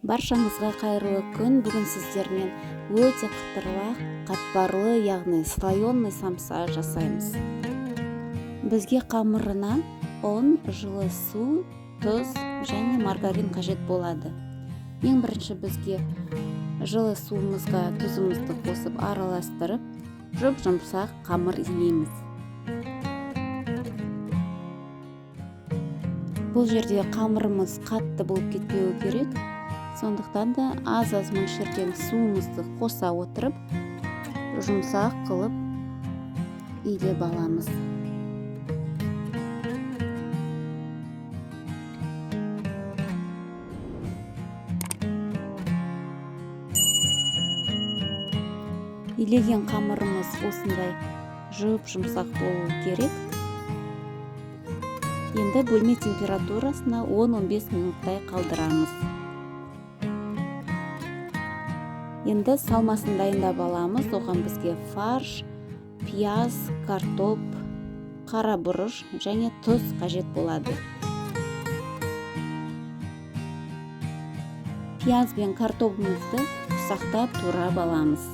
Баршаңызға қайырлы күн. Бүгін сіздермен өте қытырлақ, қатпарлы, яғни слоеный самса жасаймыз. Бізге қамырына ұн, жылы су, тұз және маргарин қажет болады. Ең бірінші бізге жылы суымызға тұзымызды қосып араластырып, жұп-жұмсақ қамыр илейміз. Бұл жерде қамырымыз қатты болып кетпеуі керек. Сондықтан да аз мөлшерден суымызды қоса отырып, жұмсақ қылып илеп аламыз. Илеген қамырымыз осындай жұп-жұмсақ болуы керек. Енді бөлме температурасына 10-15 минуттай қалдырамыз. Енді салмасын дайындап аламыз. Оған бізге фарш, пияз, картоп, қара бұрыш және тұз қажет болады. Пияз бен картопымызды ұсақтап турап аламыз.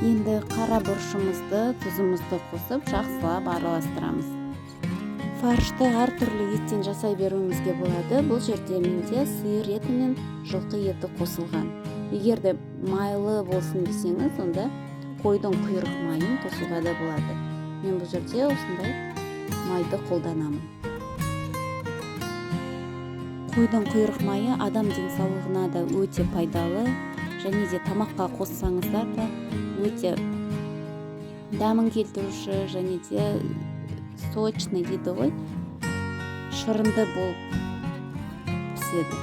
Енді қара бұрышымызды, тұзымызды қосып, жақсылап араластырамыз. Фаршты әртүрлі еттен жасай беруімізге болады. Бұл жерде менде сиыр еті мен жылқы еті қосылған. Егер де майлы болсын десеңіз, онда қойдың құйрық майын қосуға да болады. Мен бұл жерде осындай майды қолданамын. Қойдың құйрық майы адам денсаулығына да өте пайдалы, және де тамаққа қоссаңыздар да өте дәмін келтіруші, және де сочный дейді ғой, шырынды болып піседі.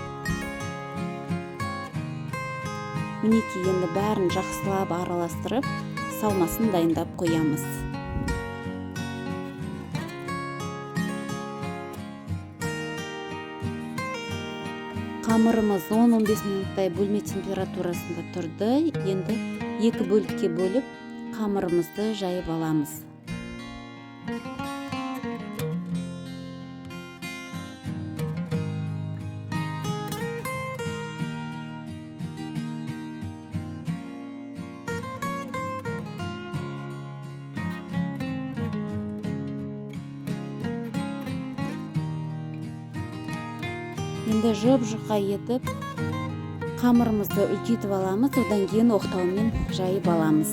Мінекей, енді бәрін жақсылап араластырып, салмасын дайындап қоямыз. Қамырымыз 10-15 минуттай бөлме температурасында тұрды. Енді екі бөлікке бөліп, қамырымызды жайып аламыз. Енді жұп-жұқа етіп, қамырымызды үлкейтіп аламыз, одан кейін оқтаумен жайып аламыз.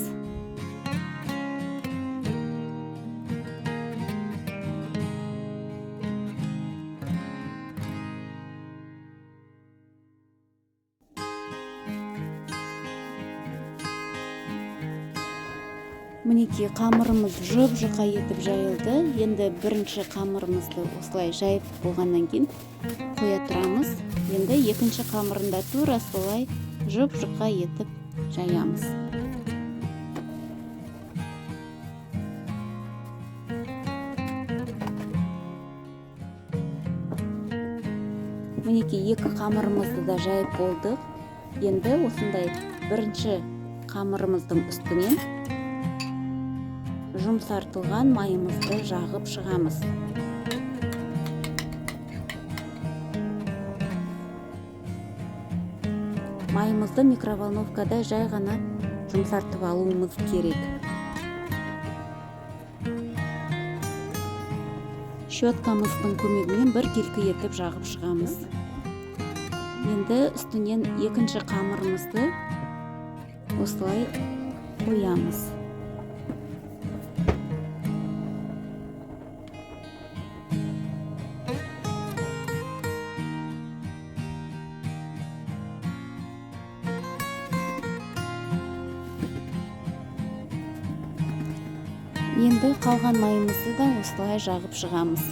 Мінекей, қамырымыз жұп-жұқа етіп жайылды. Енді бірінші қамырымызды осылай жайып болғаннан кейін қоя тұрамыз. Енді екінші қамырында тура солай жұп-жұқа етіп жаямыз. Мінекей, екі қамырымызды да жайып болдық. Енді осындай бірінші қамырымыздың үстінен жұмсартылған майымызды жағып шығамыз. Майымызды микроволновкада жай ғана жұмсартып алуымыз керек. Щеткамыздың көмегімен бір келкі етіп жағып шығамыз. Енді үстінен екінші қамырымызды осылай қоямыз. Енді қалған майымызды да осылай жағып шығамыз.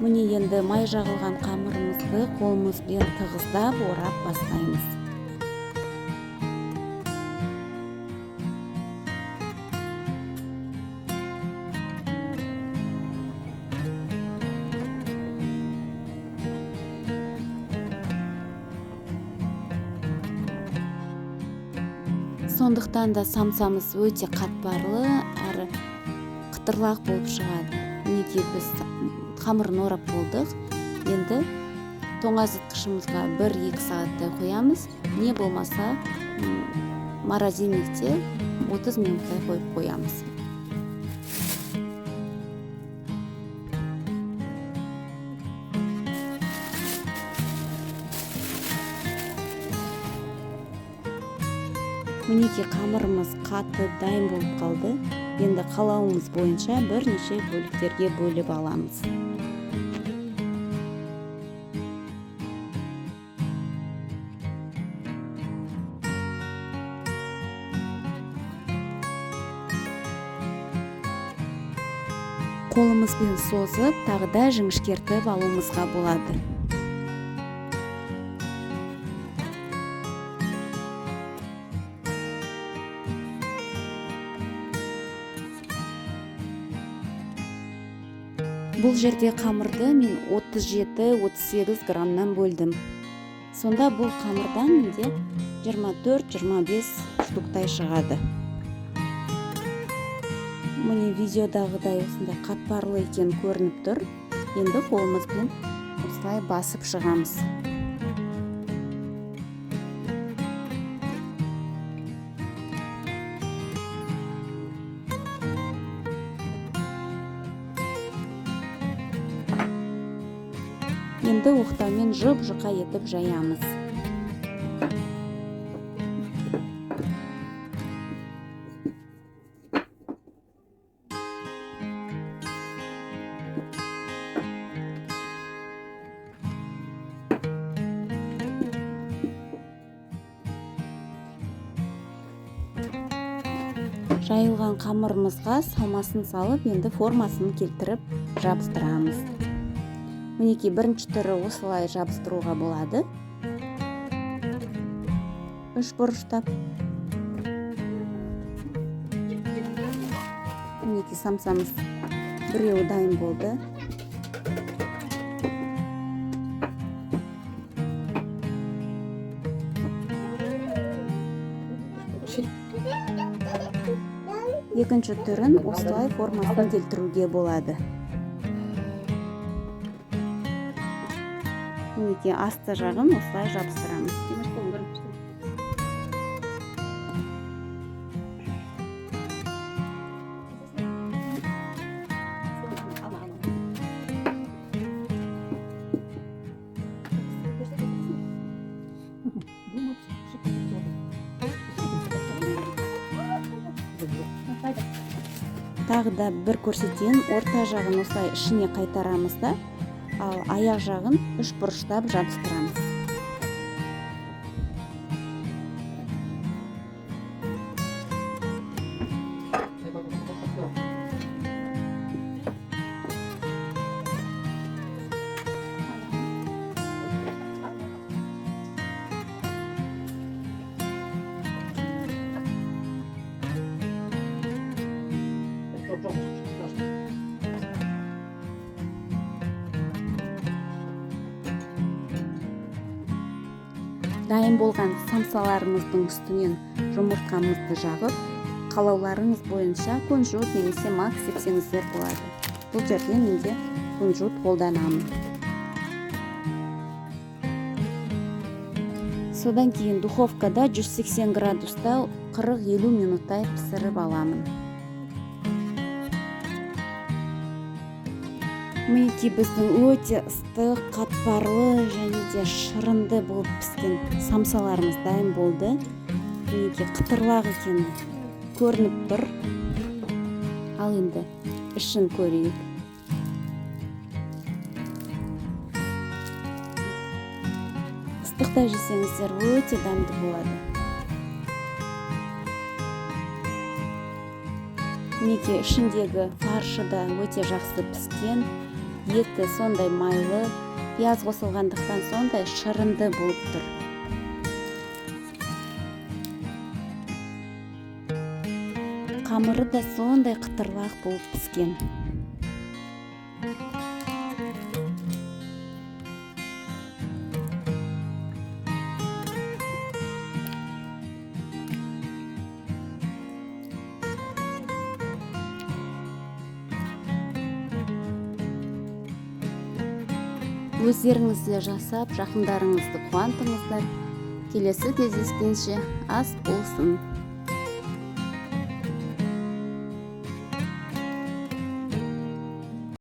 Міне енді май жағылған қамырымызды қолымызбен тығыздап орап бастаймыз. Сондықтан да самсамыз өте қатпарлы әрі қытырлақ болып шығады. Мінекей біз қамырын орап болдық. Енді тоңазытқышымызға 1-2 сағаттай қоямыз. Не болмаса морозильникте 30 минуттай қойып қоямыз. Мінекей қамырымыз қатты дайын болып қалды. Енді қалауымыз бойынша бірнеше бөліктерге бөліп аламыз. Қолымызбен созып, тағы да жіңішкертіп алуымызға болады. Бұл жерде қамырды мен 37-38 граммнан бөлдім. Сонда бұл қамырдан менде 24-25 штуктай шығады. Міне видеодағыдай осындай қатпарлы екен көрініп тұр. Енді қолымызбен осылай басып шығамыз. Енді оқтаумен жұп-жұқа етіп жаямыз. Жайылған қамырымызға салмасын салып, енді формасын келтіріп жабыстырамыз. Мінекей бірінші түрі осылай жабыстыруға болады. 3 бұрыштап. Мінекей самсамыз біреуі дайын болды. Екінші түрін осылай формасын келтіруге болады. Мінекей асты жағын осылай жабыстырамыз. Тағы да бір көрсетейін, орта жағын осылай ішіне қайтарамыз да, ал аяқ жағын 3 бұрыштап жабыстырамыз. Дайын болған самсаларымыздың үстінен жұмыртқамызды жағып, қалауларыңыз бойынша кунжут немесе мак сепсеңіздер болады. Бұл жерде менде кунжут қолданамын. Содан кейін духовкада 180 градуста 40-50 минуттай пісіріп аламын. Мінекей біздің өте ыстық, қатпарлы және де шырынды болып піскен самсаларымыз дайын болды. Мінекей қытырлақ екен көрініп тұр. Ал енді ішін көрейік. Ыстықта жесеңіздер өте дәмді болады. Мінекей ішіндегі фаршы да өте жақсы піскен, еті сондай майлы, пияз қосылғандықтан сондай шырынды болып тұр. Қамыры да сондай қытырлақ болып піскен. Өздеріңіз де жасап, жақындарыңызды қуантыңыздар. Келесі кездескенше ас болсын.